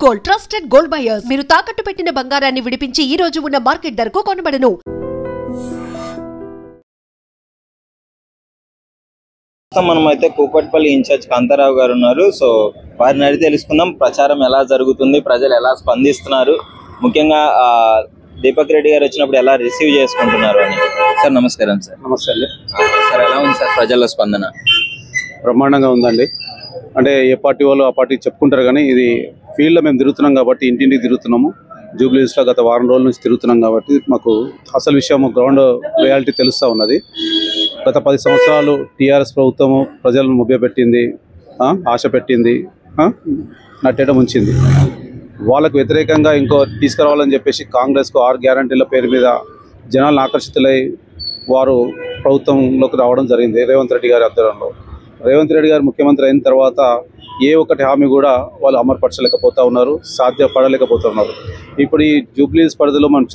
Gold trusted gold buyers మీరు తాకట్టు పెట్టిన బంగారాన్ని విడిపించి ఈ రోజు ఉన్న మార్కెట్ ధరకు కొనబడను. మనమైతే కూకట్పల్లి ఇన్ఛార్జ్ కాంతారావు గారు ఉన్నారు. సో వారిని అడిగి తెలుసుకుందాం ప్రచారం ఎలా జరుగుతుంది, ప్రజలు ఎలా స్పందిస్తున్నారు, ముఖ్యంగా దీపక్ రెడ్డి గారు వచ్చినప్పుడు ఎలా రిసీవ్ చేసుకుంటున్నారు అని. సార్ నమస్కారం. సార్ నమస్తే అండి. సార్ ఎలా ఉంది సార్ ప్రజల స్పందన? బ్రహ్మాండంగా ఉందండి. అంటే ఏ పార్టీ వాళ్ళు ఆ పార్టీ చెప్పుకుంటారు, కానీ ఇది ఫీల్డ్లో మేము తిరుగుతున్నాం కాబట్టి, ఇంటింటికి తిరుగుతున్నాము. జూబ్లీస్లో గత వారం రోజుల నుంచి తిరుగుతున్నాం కాబట్టి మాకు అసలు విషయం గ్రౌండ్ రియాలిటీ తెలుస్తూ ఉన్నది. గత 10 సంవత్సరాలు టీఆర్ఎస్ ప్రభుత్వము ప్రజలను మభ్యపెట్టింది, ఆశ పెట్టింది, నట్టేయడం ఉంచింది. వాళ్ళకు వ్యతిరేకంగా ఇంకో తీసుకురావాలని చెప్పేసి కాంగ్రెస్కు 6 గ్యారంటీల పేరు మీద జనాలను ఆకర్షితులై వారు ప్రభుత్వంలోకి రావడం జరిగింది. రేవంత్ రెడ్డి గారి ఆధ్వర్యంలో రేవంత్ రెడ్డి గారు ముఖ్యమంత్రి అయిన తర్వాత ఏ ఒక్కటి హామీ కూడా వాళ్ళు అమలుపరచలేకపోతూ ఉన్నారు, సాధ్యపడలేకపోతూ ఉన్నారు. ఇప్పుడు ఈ జూబ్లీస్ పరిధిలో మనం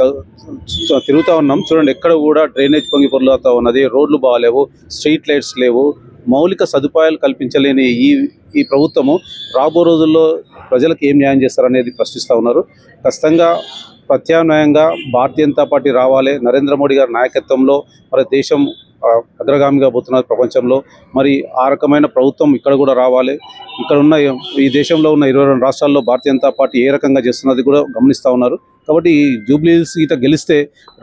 తిరుగుతూ ఉన్నాం. చూడండి, ఎక్కడ కూడా డ్రైనేజ్ పొంగి పొర్లుతూ ఉన్నది, రోడ్లు బాగాలేవు, స్ట్రీట్ లైట్స్ లేవు, మౌలిక సదుపాయాలు కల్పించలేని ఈ ప్రభుత్వము రాబో రోజుల్లో ప్రజలకు ఏం న్యాయం చేస్తారనేది ప్రశ్నిస్తూ ఉన్నారు. ఖచ్చితంగా ప్రత్యామ్నాయంగా భారతీయ జనతా పార్టీ రావాలి. నరేంద్ర మోడీ గారి నాయకత్వంలో మరి దేశం అగ్రగామిగా పోతున్నారు ప్రపంచంలో. మరి ఆ రకమైన ప్రభుత్వం ఇక్కడ కూడా రావాలి. ఇక్కడ ఉన్న ఈ దేశంలో ఉన్న 22 రాష్ట్రాల్లో భారతీయ జనతా పార్టీ ఏ రకంగా చేస్తున్నది కూడా గమనిస్తూ ఉన్నారు. కాబట్టి ఈ జూబ్లీస్ ఇట గెలిస్తే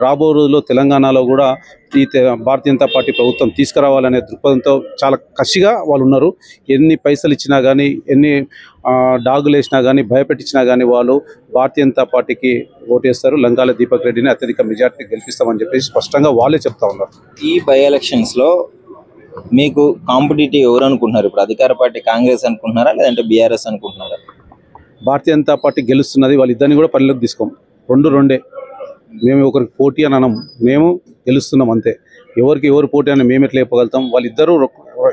రాబో రోజుల్లో తెలంగాణలో కూడా ఈ భారతీయ జనతా పార్టీ ప్రభుత్వం తీసుకురావాలనే దృక్పథంతో చాలా కసిగా వాళ్ళు ఉన్నారు. ఎన్ని పైసలు ఇచ్చినా కానీ, ఎన్ని డాగులు వేసినా కానీ, భయపెట్టించినా కానీ వాళ్ళు భారతీయ జనతా పార్టీకి ఓటేస్తారు. లంగాల దీపక్ రెడ్డిని అత్యధిక మెజార్టీ గెలిపిస్తామని చెప్పేసి స్పష్టంగా వాళ్ళే చెప్తా ఉన్నారు. ఈ బై ఎలక్షన్స్లో మీకు కాంపిటేటివ్ ఎవరు అనుకుంటున్నారు? ఇప్పుడు అధికార పార్టీ కాంగ్రెస్ అనుకుంటున్నారా, లేదంటే బీఆర్ఎస్ అనుకుంటున్నారా? భారతీయ జనతా పార్టీ గెలుస్తున్నది. వాళ్ళిద్దరిని కూడా పరిలోకి తీసుకోం. రెండే. మేము ఒకరికి పోటీ అని అనం, మేము గెలుస్తున్నాం అంతే. ఎవరు పోటీ అని మేము ఎట్లా చెప్పగలుగుతాం?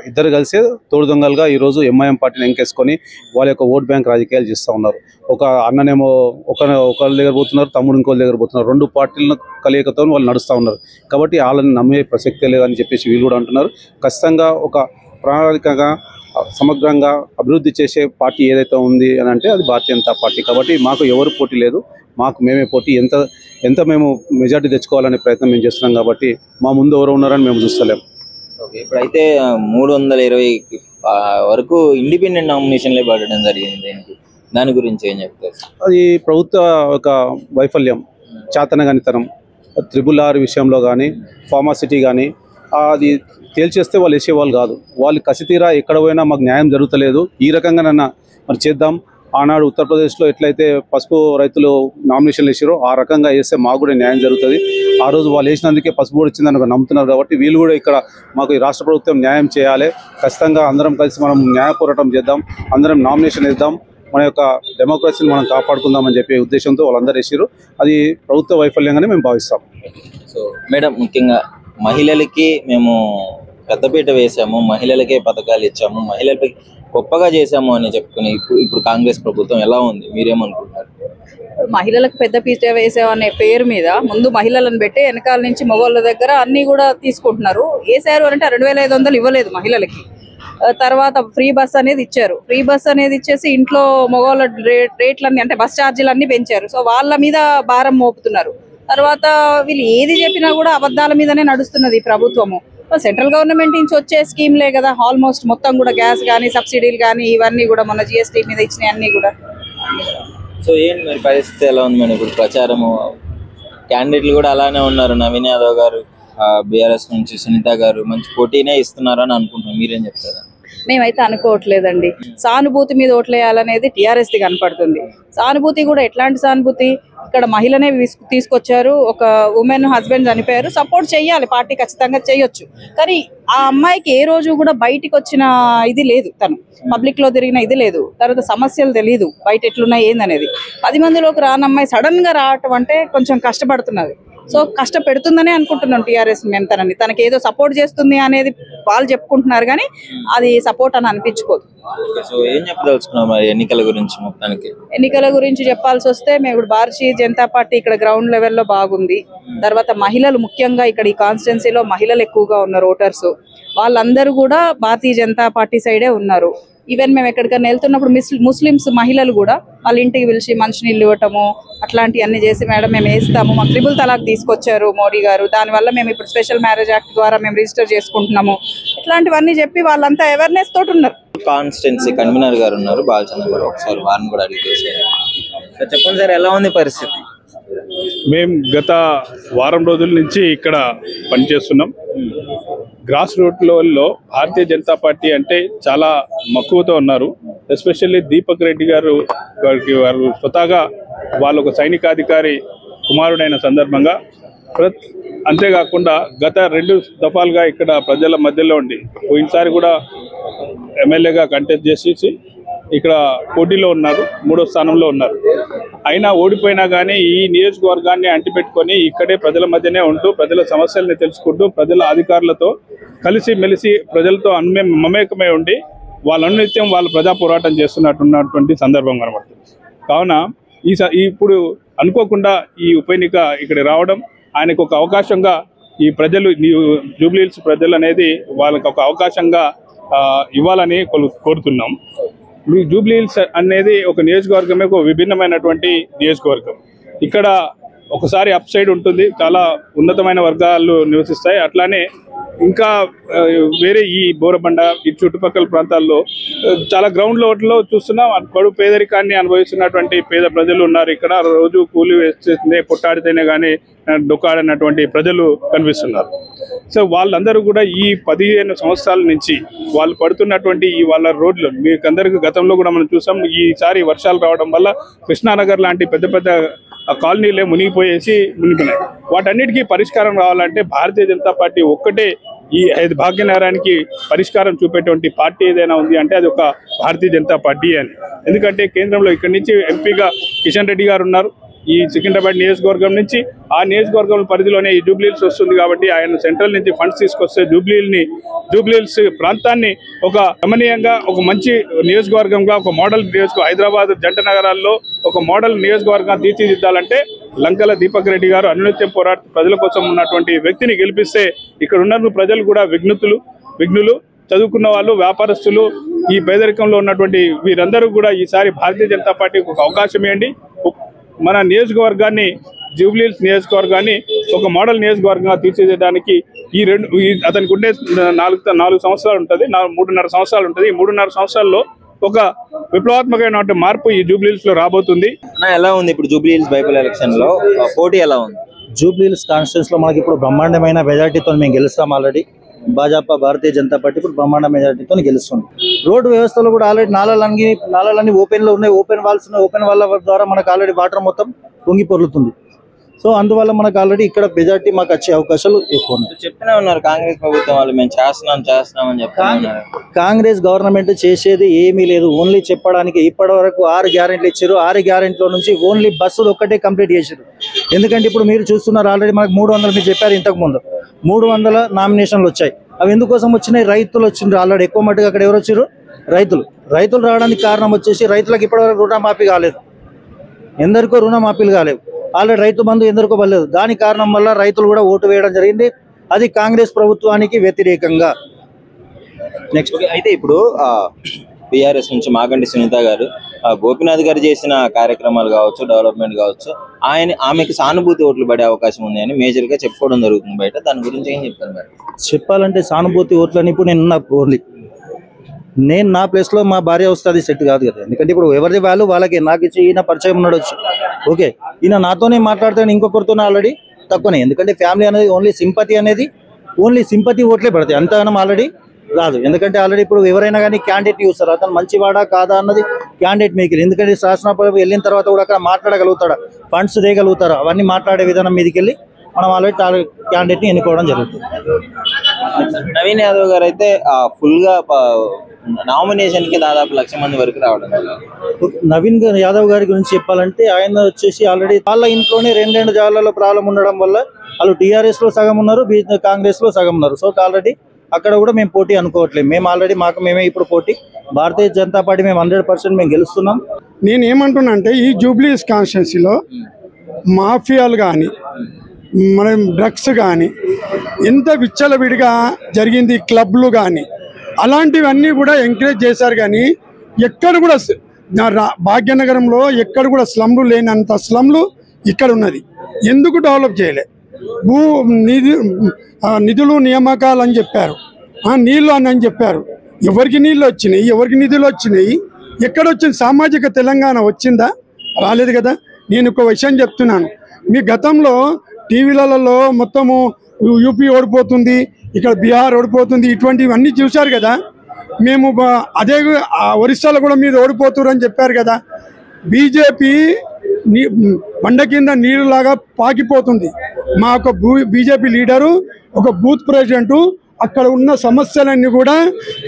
ఇద్దరు కలిసే తోడు దొంగలుగా ఈరోజు ఎంఐఎం పార్టీని ఎంకేసుకొని వాళ్ళ యొక్క ఓట్ బ్యాంక్ రాజకీయాలు చేస్తూ ఉన్నారు. ఒక అన్ననేమో ఒకళ్ళ దగ్గర పోతున్నారు, తమ్ముడు ఇంకోళ్ళ దగ్గర పోతున్నారు. 2 పార్టీలను కలయికతో వాళ్ళు నడుస్తూ ఉన్నారు. కాబట్టి వాళ్ళని నమ్మే ప్రసక్తే లేదని చెప్పేసి వీళ్ళు కూడా అంటున్నారు. ఖచ్చితంగా ఒక ప్రణాళికగా సమగ్రంగా అభివృద్ధి చేసే పార్టీ ఏదైతే ఉంది అని అంటే అది భారతీయ జనతా పార్టీ. కాబట్టి మాకు ఎవరు పోటీ లేదు, మాకు మేమే పోటీ. ఎంత మేము మెజార్టీ తెచ్చుకోవాలనే ప్రయత్నం మేము చేస్తున్నాం. కాబట్టి మా ముందు ఎవరు ఉన్నారని మేము చూస్తలేం. ఓకే, ఇప్పుడైతే 320 వరకు ఇండిపెండెంట్ నామినేషన్లే పడడం జరిగింది. దాని గురించి ఏం చెప్తారు? అది ప్రభుత్వ ఒక వైఫల్యం, చాతనగానితనం. 666 విషయంలో కానీ, ఫార్మాసిటీ కానీ అది తేల్చేస్తే వాళ్ళు వేసేవాళ్ళు కాదు. వాళ్ళు కసితీరా ఎక్కడ పోయినా మాకు న్యాయం జరుగుతలేదు, ఈ రకంగా మరి చేద్దాం. ఆనాడు ఉత్తరప్రదేశ్లో ఎట్లయితే పసుపు రైతులు నామినేషన్లు వేసారో ఆ రకంగా వేస్తే మాకు కూడా న్యాయం జరుగుతుంది. ఆ రోజు వాళ్ళు వేసినందుకే పసుపు కూడా వచ్చిందని నమ్ముతున్నారు. కాబట్టి వీళ్ళు కూడా ఇక్కడ మాకు ఈ రాష్ట్ర ప్రభుత్వం న్యాయం చేయాలి. ఖచ్చితంగా అందరం కలిసి మనం న్యాయ పోరాటం చేద్దాం, అందరం నామినేషన్ వేద్దాం, మన యొక్క డెమోక్రసీని మనం కాపాడుకుందామని చెప్పే ఉద్దేశంతో వాళ్ళందరూ వేసారు. అది ప్రభుత్వ వైఫల్యంగానే మేము భావిస్తాం. సో మేడం, ముఖ్యంగా మహిళలకి మేము పెద్దపీట వేసాము, మహిళలకే పథకాలు ఇచ్చాము, మహిళలకి గొప్పగా చేశాము అని చెప్పుకుని ఇప్పుడు కాంగ్రెస్ ప్రభుత్వం ఎలా ఉంది, మీరేమనుకుంటున్నారు? మహిళలకు పెద్దపీట వేసామనే పేరు మీద ముందు మహిళలను పెట్టి వెనకాల నుంచి మగవాళ్ళ దగ్గర అన్ని కూడా తీసుకుంటున్నారు. వేసారు అంటే 2500 ఇవ్వలేదు మహిళలకి. తర్వాత ఫ్రీ బస్ అనేది ఇచ్చారు. ఫ్రీ బస్ అనేది ఇచ్చేసి ఇంట్లో మగవాళ్ళ రేట్లన్నీ అంటే బస్ ఛార్జీలన్నీ పెంచారు. సో వాళ్ళ మీద భారం మోపుతున్నారు. తర్వాత వీళ్ళు ఏది చెప్పినా కూడా అబద్ధాల మీదనే నడుస్తున్నది ఈ ప్రభుత్వము. సెంట్రల్ గవర్నమెంట్ నుంచి వచ్చే స్కీమ్లే కదా ఆల్మోస్ట్ మొత్తం కూడా, గ్యాస్ కానీ, సబ్సిడీలు కానీ, ఇవన్నీ కూడా మన జిఎస్టీ మీద ఇచ్చినవి అన్నీ కూడా. సో ఏంటి మరి పరిస్థితి ఎలా ఉంది మేడం? ఇప్పుడు ప్రచారము క్యాండిడేట్లు కూడా అలానే ఉన్నారు. నవీన్ యాదవ్ గారు బీఆర్ఎస్ నుంచి, సునీత గారు మంచి పోటీనే ఇస్తున్నారని అనుకుంటున్నాం. మీరేం చెప్తారా? మేమైతే అనుకోవట్లేదండి. సానుభూతి మీద ఓట్లేయాలనేది టీఆర్ఎస్ది కనపడుతుంది. సానుభూతి కూడా ఎట్లాంటి సానుభూతి? ఇక్కడ మహిళనే తీసుకొచ్చారు, ఒక ఉమెన్ హస్బెండ్ చనిపోయారు, సపోర్ట్ చేయాలి పార్టీ, ఖచ్చితంగా చేయొచ్చు. కానీ ఆ అమ్మాయికి ఏ రోజు కూడా బయటికి వచ్చిన ఇది లేదు, తను పబ్లిక్ లో తిరిగిన ఇది లేదు. తర్వాత సమస్యలు తెలియదు బయట ఎట్లున్నాయి ఏందనేది. 10 మందిలోకి రాని అమ్మాయి సడన్ గా రావటం అంటే కొంచెం కష్టపడుతున్నది. సో కష్టపెడుతుందనే అనుకుంటున్నాం టీఆర్ఎస్ మెంతనని. తనకి ఏదో సపోర్ట్ చేస్తుంది అనేది వాళ్ళు చెప్పుకుంటున్నారు, కానీ అది సపోర్ట్ అని అనిపించుకోదు. సో ఏం చెప్పదలుచుకున్నాం మరి ఎన్నికల గురించి? మొత్తానికి ఎన్నికల గురించి చెప్పాల్సి వస్తే మేము ఇప్పుడు భారతీయ జనతా పార్టీ ఇక్కడ గ్రౌండ్ లెవెల్లో బాగుంది. తర్వాత మహిళలు ముఖ్యంగా ఇక్కడ ఈ కాన్స్టిట్యున్సీలో మహిళలు ఎక్కువగా ఉన్నారు ఓటర్స్. వాళ్ళందరూ కూడా భారతీయ జనతా పార్టీ సైడే ఉన్నారు. ఈవెన్ మేము ఎక్కడికైనా వెళ్తున్నప్పుడు ముస్లిమ్స్ మహిళలు కూడా వాళ్ళ ఇంటికి పిలిచి మంచినీళ్ళు ఇవ్వటము అట్లాంటివన్నీ చేసి మేడం మేము వేస్తాము, మాకు ట్రిపుల్ తలాక్ తీసుకొచ్చారు మోడీ గారు, దానివల్ల మేము ఇప్పుడు స్పెషల్ మ్యారేజ్ యాక్ట్ ద్వారా మేము రిజిస్టర్ చేసుకుంటున్నాము, ఇట్లాంటివన్నీ చెప్పి వాళ్ళంతా అవేర్నెస్ తోటి ఉన్నారు. కాన్స్టిట్యున్సీ కన్వీనర్ గారు ఉన్నారు బాలచంద్ర గారు, ఒకసారి వారిని కూడా అడిగి చెప్పండి సార్, ఎలా ఉంది పరిస్థితి? మేము గత వారం రోజుల నుంచి ఇక్కడ పనిచేస్తున్నాం. గ్రాస్ రూట్ లెవెల్లో భారతీయ జనతా పార్టీ అంటే చాలా మక్కువతో ఉన్నారు. ఎస్పెషల్లీ దీపక్ రెడ్డి గారు వారు స్వతహాగా వాళ్ళు ఒక సైనికాధికారి కుమారుడైన సందర్భంగా అంతేకాకుండా గత 2 దఫాలుగా ఇక్కడ ప్రజల మధ్యలో ఉండి పోయినసారి కూడా ఎమ్మెల్యేగా కంటెస్ట్ చేసి ఇక్కడ పోటీలో ఉన్నారు, 3వ స్థానంలో ఉన్నారు. అయినా ఓడిపోయినా కానీ ఈ నియోజకవర్గాన్ని అంటిపెట్టుకొని ఇక్కడే ప్రజల మధ్యనే ఉంటూ ప్రజల సమస్యల్ని తెలుసుకుంటూ ప్రజల అధికారులతో కలిసి మెలిసి ప్రజలతో మమేకమై ఉండి వాళ్ళ అనునిత్యం వాళ్ళు ప్రజా పోరాటం చేస్తున్నటువంటి సందర్భం కనబడుతుంది. కావున ఇప్పుడు అనుకోకుండా ఈ ఉప ఎన్నిక ఇక్కడ రావడం ఆయనకు ఒక అవకాశంగా ఈ ప్రజలు జూబ్లీహిల్స్ ప్రజలు అనేది వాళ్ళకి ఒక అవకాశంగా ఇవ్వాలని కోరుతున్నాం. జూబ్లీహిల్స్ అనేది ఒక నియోజకవర్గమే ఒక విభిన్నమైనటువంటి నియోజకవర్గం. ఇక్కడ ఒకసారి అప్ సైడ్ ఉంటుంది, చాలా ఉన్నతమైన వర్గాలు నివసిస్తాయి. అట్లానే ఇంకా వేరే ఈ బోరబండ ఈ చుట్టుపక్కల ప్రాంతాల్లో చాలా గ్రౌండ్ లెవెల్లో చూస్తున్నాం. కడు పేదరికాన్ని అనుభవిస్తున్నటువంటి పేద ప్రజలు ఉన్నారు. ఇక్కడ రోజు కూలి వేస్తే పొట్టాడితేనే కానీ డొక్కాడనటువంటి ప్రజలు కనిపిస్తున్నారు. సో వాళ్ళందరూ కూడా ఈ 15 సంవత్సరాల నుంచి వాళ్ళు పడుతున్నటువంటి ఈ వాళ్ళ రోడ్లు మీకందరికీ గతంలో కూడా మనం చూసాం. ఈసారి వర్షాలు రావడం వల్ల కృష్ణానగర్ లాంటి పెద్ద పెద్ద కాలనీలే మునిగిపోయినాయి. వాటన్నిటికీ పరిష్కారం రావాలంటే భారతీయ జనతా పార్టీ ఒక్కటే ఈ భాగ్యనగరానికి పరిష్కారం చూపేటువంటి పార్టీ ఏదైనా ఉంది అంటే అది ఒక భారతీయ జనతా పార్టీ అని. ఎందుకంటే కేంద్రంలో ఇక్కడి నుంచి ఎంపీగా కిషన్ రెడ్డి గారు ఉన్నారు. ఈ సికింద్రాబాద్ నియోజకవర్గం నుంచి ఆ నియోజకవర్గం పరిధిలోనే ఈ జూబ్లీహిల్స్ వస్తుంది కాబట్టి ఆయన సెంట్రల్ నుంచి ఫండ్స్ తీసుకొస్తే జూబ్లీహిల్స్ ప్రాంతాన్ని ఒక గమనీయంగా ఒక మంచి నియోజకవర్గంగా ఒక మోడల్ హైదరాబాద్ జంట నగరాల్లో ఒక మోడల్ నియోజకవర్గం తీర్చిదిద్దాలంటే లంకల దీపక్ రెడ్డి గారు అనునిత్యం పోరాట ప్రజల కోసం ఉన్నటువంటి వ్యక్తిని గెలిపిస్తే ఇక్కడ ఉన్న ప్రజలు కూడా విఘ్నులు చదువుకున్న వాళ్ళు, వ్యాపారస్తులు, ఈ పేదరికంలో ఉన్నటువంటి వీరందరూ కూడా ఈసారి భారతీయ జనతా పార్టీకి ఒక అవకాశం ఇవ్వండి. మన నియోజకవర్గాన్ని జూబ్లీహిల్స్ నియోజకవర్గాన్ని ఒక మోడల్ నియోజకవర్గంగా తీర్చిదిద్దడానికి అతనికి ఉండే 4 సంవత్సరాలు ఉంటుంది, 3.5 సంవత్సరాలు ఉంటుంది. ఈ 3.5 సంవత్సరాల్లో ఒక విప్లవాత్మకమైన మార్పు ఈ జూబ్లీహిల్స్ లో రాబోతుంది. ఎలా ఉంది ఇప్పుడు జూబ్లీహిల్స్ బైపోల్ ఎలక్షన్ లో పోటీ ఎలా ఉంది? జూబ్లీహిల్స్ కాన్స్టిట్యూన్స్ లో మనకి ఇప్పుడు బ్రహ్మాండమైన మెజార్టీతో మేము గెలుస్తాం. ఆల్రెడీ భాజపా భారతీయ జనతా పార్టీ ఇప్పుడు బ్రహ్మాండ మెజార్టీతో గెలుస్తుంది. రోడ్డు వ్యవస్థలో కూడా ఆల్రెడీ నాళాలన్నీ ఓపెన్ లో ఉన్నాయి, ఓపెన్ వాల్స్ ఉన్నాయి. ఓపెన్ వాళ్ళ ద్వారా మనకు ఆల్రెడీ వాటర్ మొత్తం పొంగి పొర్లుతుంది. సో అందువల్ల మనకు ఆల్రెడీ ఇక్కడ మెజార్టీ మాకు వచ్చే అవకాశాలు ఎక్కువ ఉన్నాయి. చెప్తూనే ఉన్నారు కాంగ్రెస్ ప్రభుత్వం వాళ్ళు మేము చేస్తున్నాం అని చెప్తాను. కాంగ్రెస్ గవర్నమెంట్ చేసేది ఏమీ లేదు, ఓన్లీ చెప్పడానికి. ఇప్పటి వరకు 6 గ్యారెంటీలు ఇచ్చారు. 6 గ్యారెంటీల నుంచి ఓన్లీ బస్సులు ఒక్కటే కంప్లీట్ చేశారు. ఎందుకంటే ఇప్పుడు మీరు చూస్తున్నారు ఆల్రెడీ మనకు 300 మీరు చెప్పారు ఇంతకు ముందు 300 నామినేషన్లు వచ్చాయి. అవి ఎందుకోసం వచ్చినాయి? రైతులు వచ్చిండ్రు ఆల్రెడీ ఎక్కువ మట్టుగా. అక్కడ ఎవరు వచ్చారు? రైతులు రావడానికి కారణం వచ్చేసి రైతులకు ఇప్పటివరకు రుణమాఫీ కాలేదు, ఎందరికో రుణమాఫీలు కాలేవు. ఆల్రెడీ రైతు బంధు ఎందరికో పడలేదు. దాని కారణం వల్ల రైతులు కూడా ఓటు వేయడం జరిగింది, అది కాంగ్రెస్ ప్రభుత్వానికి వ్యతిరేకంగా. నెక్స్ట్ అయితే ఇప్పుడు బీఆర్ఎస్ నుంచి మాగంటి సునీత గారు గోపీనాథ్ గారు చేసిన కార్యక్రమాలు కావచ్చు, డెవలప్మెంట్ కావచ్చు, ఆమెకి సానుభూతి ఓట్లు పడే అవకాశం ఉంది అని మేజర్ గా చెప్పుకోవడం జరుగుతుంది బయట. దాని గురించి ఏం చెప్తారు మేడం? చెప్పాలంటే సానుభూతి ఓట్లని ఇప్పుడు నేను నా ప్లేస్ లో మా భార్య వస్తుంది సెట్ కాదు కదా. ఎందుకంటే ఇప్పుడు ఎవరిది వాళ్ళకి నాకు ఇచ్చి ఈయన పరిచయం ఉండొచ్చు, ఓకే, ఈయన నాతోనే మాట్లాడితే ఇంకొకరితోనే ఆల్రెడీ తక్కువనే. ఎందుకంటే ఫ్యామిలీ అనేది ఓన్లీ సింపతి ఓట్లే పడతాయి, అంతగానం ఆల్రెడీ రాదు. ఎందుకంటే ఆల్రెడీ ఇప్పుడు ఎవరైనా కానీ క్యాండిడేట్ చూస్తారు, అతను మంచివాడా కాదా అన్నది క్యాండిడేట్ మీకు. ఎందుకంటే శాసనసభ వెళ్ళిన తర్వాత కూడా అక్కడ మాట్లాడగలుగుతాడా, ఫండ్స్ తేయగలుగుతారా, అవన్నీ మాట్లాడే విధానం మీదకి వెళ్ళి మనం ఆల్రెడీ క్యాండిడేట్ ని ఎన్నుకోవడం జరుగుతుంది. నవీన్ యాదవ్ గారు అయితే ఫుల్ గా నామినేషన్ కి దాదాపు 1,00,000 మంది వరకు రావడం. నవీన్ యాదవ్ గారి గురించి చెప్పాలంటే ఆయన వచ్చేసి ఆల్రెడీ వాళ్ళ ఇంట్లోనే 2 జాగాలలో ప్రాబ్లం ఉండడం వల్ల వాళ్ళు టీఆర్ఎస్ లో సగం ఉన్నారు, కాంగ్రెస్ లో సగం ఉన్నారు. సో ఆల్రెడీ అక్కడ కూడా మేము పోటీ అనుకోవట్లేదు. మేము ఆల్రెడీ మేమే ఇప్పుడు పోటీ. భారతీయ జనతా పార్టీ మేము 100% మేము గెలుస్తున్నాం. నేను ఏమంటున్నా అంటే ఈ జూబ్లీహిల్స్ కాన్స్టిట్యున్సీలో మాఫియాలు కానీ మన డ్రగ్స్ కానీ ఎంత విచ్చలవిడిగా జరిగింది, క్లబ్లు కానీ అలాంటివన్నీ కూడా ఎంకరేజ్ చేశారు. కానీ ఎక్కడ కూడా భాగ్యనగరంలో ఎక్కడ కూడా స్లమ్లు లేనంత స్లమ్లు ఇక్కడ ఉన్నది. ఎందుకు డెవలప్ చేయలే? నిధులు నియామకాలు అని చెప్పారు, నీళ్ళు అని చెప్పారు. ఎవరికి నీళ్ళు వచ్చినాయి, ఎవరికి నిధులు వచ్చినాయి, ఎక్కడొచ్చింది? సామాజిక తెలంగాణ వచ్చిందా? రాలేదు కదా. నేను ఒక విషయం చెప్తున్నాను. మీ గతంలో టీవీలలో మొత్తము యూపీ ఓడిపోతుంది, ఇక్కడ బీహార్ ఓడిపోతుంది, ఇటువంటివన్నీ చూశారు కదా. మేము అదే ఒరిస్సాలో కూడా మీరు ఓడిపోతున్నారు అని చెప్పారు కదా. బీజేపీ బండ కింద నీళ్ళలాగా పాకిపోతుంది. మా ఒక బీజేపీ లీడరు, ఒక బూత్ ప్రెసిడెంటు అక్కడ ఉన్న సమస్యలన్నీ కూడా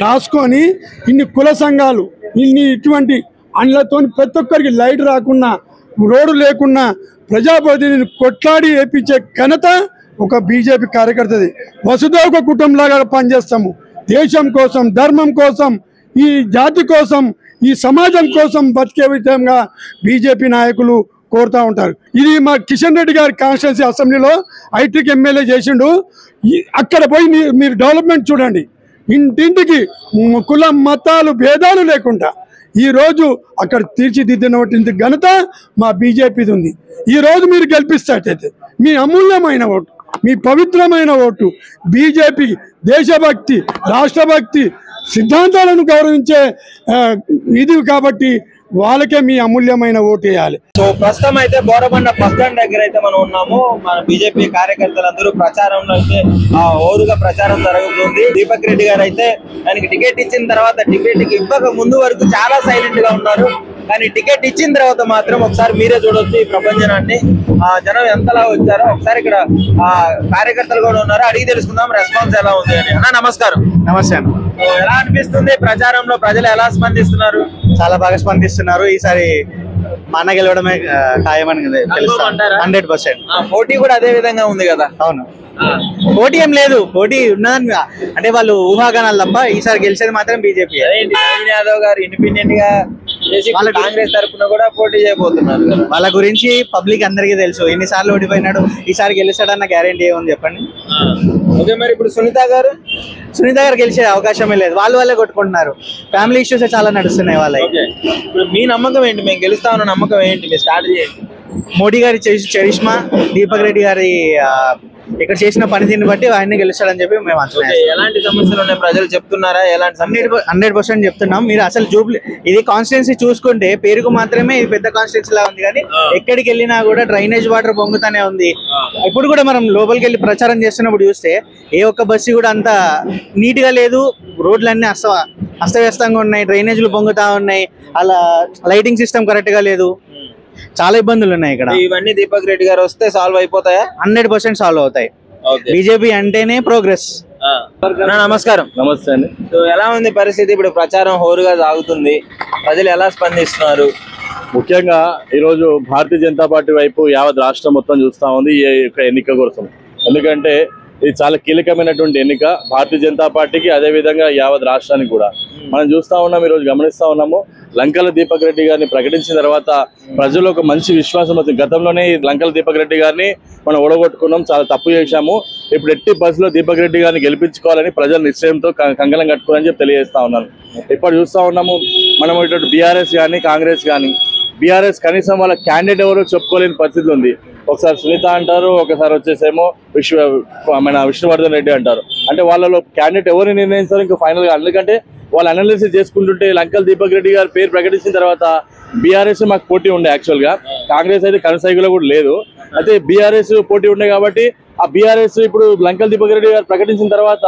రాసుకొని ఇన్ని కుల సంఘాలు ఇటువంటి అండ్లతో ప్రతి ఒక్కరికి లైట్ రాకుండా, రోడ్డు లేకుండా ప్రజాప్రతినిధిని కొట్లాడి వేయించే ఘనత ఒక బీజేపీ కార్యకర్తది. వసుధైక కుటుంబంలాగా పనిచేస్తాము. దేశం కోసం, ధర్మం కోసం, ఈ జాతి కోసం, ఈ సమాజం కోసం బతికే విధంగా బీజేపీ నాయకులు కోరుతూ ఉంటారు. ఇది మా కిషన్ రెడ్డి గారి కాన్స్టిట్యున్సీ అసెంబ్లీలో ఐటీకి ఎమ్మెల్యే చేసిండు. అక్కడ పోయి మీరు డెవలప్మెంట్ చూడండి. ఇంటింటికి కుల మతాలు భేదాలు లేకుండా ఈరోజు అక్కడ తీర్చిదిద్దినటువంటి ఘనత మా బీజేపీది ఉంది. ఈరోజు మీరు గెలిపిస్తేటైతే మీ అమూల్యమైన ఓటు, మీ పవిత్రమైన ఓటు బీజేపీ దేశభక్తి, రాష్ట్రభక్తి, సిద్ధాంతాలను గౌరవించే ఇది కాబట్టి వాళ్ళకే మీ అమూల్యమైన ఓటు వేయాలి. సో ప్రస్తుతం అయితే బోరబండ బస్ స్టాండ్ దగ్గర అయితే మనం ఉన్నాము. మన బీజేపీ కార్యకర్తలందరూ ప్రచారంలో అయితే ఓరుగా ప్రచారం జరుగుతుంది. దీపక్ రెడ్డి గారు అయితే ఆయనకి టికెట్ ఇచ్చిన తర్వాత టికెట్ ఇవ్వక ముందు వరకు చాలా సైలెంట్ గా ఉన్నారు. కానీ టికెట్ ఇచ్చిన తర్వాత మాత్రం ఒకసారి మీరే చూడొచ్చు ఈ ప్రపంచాన్ని, జనం ఎంతలా వచ్చారో. ఒకసారి ఇక్కడ కార్యకర్తలు కూడా ఉన్నారు, అడిగి తెలుసుకుందాం రెస్పాన్స్ ఎలా ఉంది అని. అన్న నమస్కారం. నమస్తే అన్న. ఎలా అనిపిస్తుంది ప్రచారంలో, ప్రజలు ఎలా స్పందిస్తున్నారు? చాలా బాగా స్పందిస్తున్నారు. ఈసారి మా అన్న గెలవడమే ఖాయమని తెలుస్తాను. 100%. పోటీ కూడా అదే విధంగా ఉంది కదా? అవును, పోటీ ఏం లేదు, పోటీ ఉన్నదని అంటే వాళ్ళు ఊహాగానాలు తప్ప ఈసారి గెలిచేది మాత్రం బీజేపీ. నవీన్ యాదవ్ గారు ఇండిపెండెంట్ గా కాంగ్రెస్ తరఫున కూడా పోటీ చేయబోతున్నారు. వాళ్ళ గురించి పబ్లిక్ అందరికీ తెలుసు. ఎన్నిసార్లు ఓడిపోయినాడు, ఈసారి గెలిచాడన్న గ్యారెంటీ ఏముంది చెప్పండి. ఓకే, మరి ఇప్పుడు సునీత గారు గెలిచే అవకాశమే లేదు. వాళ్ళే కొట్టుకుంటున్నారు. ఫ్యామిలీ ఇష్యూస్ చాలా నడుస్తున్నాయి వాళ్ళకి. ఇప్పుడు మీ నమ్మకం ఏంటి? మేము గెలుస్తామన్న నమ్మకం ఏంటి? మీ స్ట్రాటజీ ఏంటి? మోడీ గారి చరిష్మా, దీపక్ రెడ్డి గారి ఇక్కడ చేసిన పనితీరుని బట్టి ఆయన్ని గెలుస్తాడని చెప్పి మేము అంటున్నాం. ఎలాంటి సమస్యలు ఉన్నాయి ప్రజలు చెప్తున్నారా? ఎలాంటి 100% చెప్తున్నాం. మీరు అసలు ఇది కాన్స్టిట్యున్సీ చూసుకుంటే పేరుకు మాత్రమే ఇది పెద్ద కాన్స్టిట్యున్సీ లా ఉంది, కానీ ఎక్కడికి వెళ్ళినా కూడా డ్రైనేజ్ వాటర్ పొంగుతానే ఉంది. ఇప్పుడు కూడా మనం లోపలికి వెళ్ళి ప్రచారం చేస్తున్నప్పుడు చూస్తే ఏ ఒక్క బస్సు కూడా అంత నీట్ గా లేదు. రోడ్లన్నీ అస్తవ్యస్తంగా ఉన్నాయి, డ్రైనేజ్లు పొంగుతా ఉన్నాయి, అలా లైటింగ్ సిస్టమ్ కరెక్ట్ గా లేదు. చాలా ఇబ్బందులు ఉన్నాయి ఇక్కడ. ఇవన్నీ దీపక్ రెడ్డి గారు వస్తే సాల్వ్ అయిపోతాయా? 100% సాల్వ్ అవుతాయి. బీజేపీ అంటేనే ప్రోగ్రెస్. నమస్కారం. నమస్తే అండి. సో ఎలా ఉంది పరిస్థితి? ఇప్పుడు ప్రచారం హోరుగా సాగుతుంది, ప్రజలు ఎలా స్పందిస్తున్నారు? ముఖ్యంగా ఈరోజు భారతీయ జనతా పార్టీ వైపు యావత్ రాష్ట్రం మొత్తం చూస్తా ఉంది ఈ యొక్క ఎన్నిక కోసం. ఎందుకంటే ఇది చాలా కీలకమైనటువంటి ఎన్నిక భారతీయ జనతా పార్టీకి, అదేవిధంగా యావత్ రాష్ట్రానికి కూడా. మనం చూస్తూ ఉన్నాం, ఈరోజు గమనిస్తూ ఉన్నాము, లంకల దీపక్ రెడ్డి గారిని ప్రకటించిన తర్వాత ప్రజలు ఒక మంచి విశ్వాసం వచ్చింది. గతంలోనే లంకల దీపక్ రెడ్డి గారిని మనం ఓడగొట్టుకున్నాం, చాలా తప్పు చేశాము. ఇప్పుడు ఎట్టి బస్సులో దీపక్ రెడ్డి గారిని గెలిపించుకోవాలని ప్రజల నిశ్చయంతో కంకణం కట్టుకోవాలని చెప్పి తెలియజేస్తా ఉన్నాను. ఇప్పుడు చూస్తూ ఉన్నాము, మనం ఇటు బీఆర్ఎస్ కానీ కాంగ్రెస్ కానీ, బీఆర్ఎస్ కనీసం వాళ్ళ క్యాండిడేట్ ఎవరో చెప్పుకోలేని పరిస్థితి ఉంది. ఒకసారి సునీత అంటారు, ఒకసారి వచ్చేసేమో విష్ణువర్ధన్ రెడ్డి అంటారు. అంటే వాళ్ళలో క్యాండిడేట్ ఎవరిని నిర్ణయిస్తారు ఇంకా ఫైనల్గా? ఎందుకంటే వాళ్ళు అనాలిసిస్ చేసుకుంటుంటే లంకల్ దీపక్ రెడ్డి గారి పేరు ప్రకటించిన తర్వాత బీఆర్ఎస్ మాకు పోటీ ఉండే. యాక్చువల్గా కాంగ్రెస్ అయితే కనసాగిలో కూడా లేదు. అయితే బీఆర్ఎస్ పోటీ ఉండే కాబట్టి ఆ బీఆర్ఎస్ ఇప్పుడు లంకల్ దీపక్ రెడ్డి గారు ప్రకటించిన తర్వాత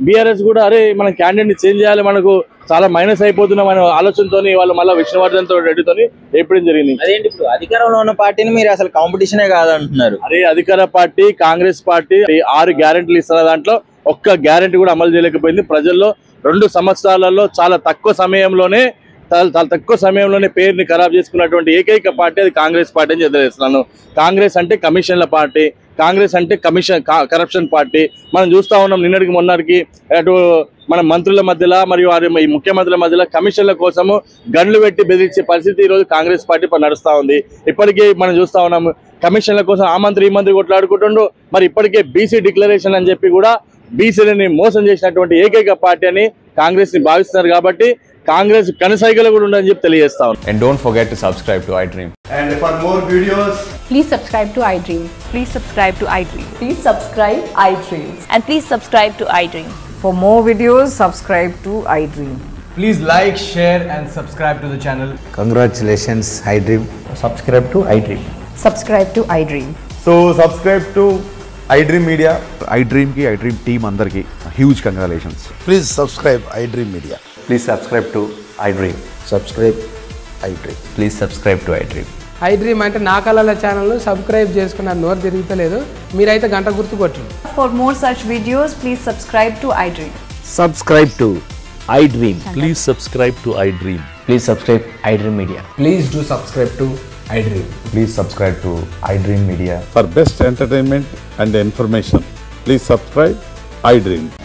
బీఆర్ఎస్ కూడా అరే మనం క్యాండిడేట్ని చేంజ్ చేయాలి, మనకు చాలా మైనస్ అయిపోతున్నాం అనే ఆలోచనతో వాళ్ళు మళ్ళీ విష్ణువర్ధన్ రెడ్డితో వేయడం జరిగింది. అదేంటి ఇప్పుడు అధికారంలో ఉన్న పార్టీని మీరు అసలు కాంపిటీషనే కాదంటున్నారు? అరే అధికార పార్టీ కాంగ్రెస్ పార్టీ 6 గ్యారెంటీలు ఇస్తున్న దాంట్లో ఒక్క గ్యారెంటీ కూడా అమలు చేయలేకపోయింది. ప్రజల్లో 2 సంవత్సరాలలో చాలా తక్కువ సమయంలోనే పేరుని ఖరాబ్ చేసుకున్నటువంటి ఏకైక పార్టీ అది కాంగ్రెస్ పార్టీ అని తెలియజేస్తున్నాను. కాంగ్రెస్ అంటే కమిషన్ల పార్టీ, కాంగ్రెస్ అంటే కరప్షన్ పార్టీ. మనం చూస్తూ ఉన్నాం, నిన్నటికి మొన్నటికి అటు మన మంత్రుల మధ్యలో మరియు ఈ ముఖ్యమంత్రుల మధ్యలో కమిషన్ల కోసము గన్లు పెట్టి బెదిరించే పరిస్థితి ఈరోజు కాంగ్రెస్ పార్టీ నడుస్తూ ఉంది. ఇప్పటికీ మనం చూస్తూ ఉన్నాము, కమిషన్ల కోసం ఆ మంత్రి ఈ మంత్రి కొట్లాడుకుంటుండ్రు. మరి ఇప్పటికే బీసీ డిక్లరేషన్ అని చెప్పి కూడా బీసీలని మోసం చేసినటువంటి ఏకైక పార్టీ అని కాంగ్రెస్ ని భావిస్తున్నారు కాబట్టి కాంగ్రెస్ కనసైగలు కూడా ఉండని చెప్పి తెలియజేస్తా ఉన్నాను. And don't forget to subscribe to iDream. And for more videos, please subscribe to iDream. Please subscribe to iDream. Please subscribe iDream. And please subscribe to iDream. For more videos, subscribe to iDream. please like, share and subscribe to the channel. Congratulations iDream. Subscribe to iDream. Subscribe to iDream. So subscribe to iDream Media. iDream ki iDream team andarki huge congratulations. Please subscribe iDream Media. Please subscribe to iDream. Subscribe iDream. Please subscribe to iDream. iDream అంటే నా కళల channel subscribe చేసుకున్న నోరు తిరుగుతలేదు మీరైతే గంట గుర్తు కొట్టండి. For more such videos, please subscribe to iDream. Subscribe to iDream. Please subscribe to iDream. Please subscribe iDream Media. Please do subscribe to iDream. Please subscribe to iDream Media. For best entertainment and information, please subscribe iDream.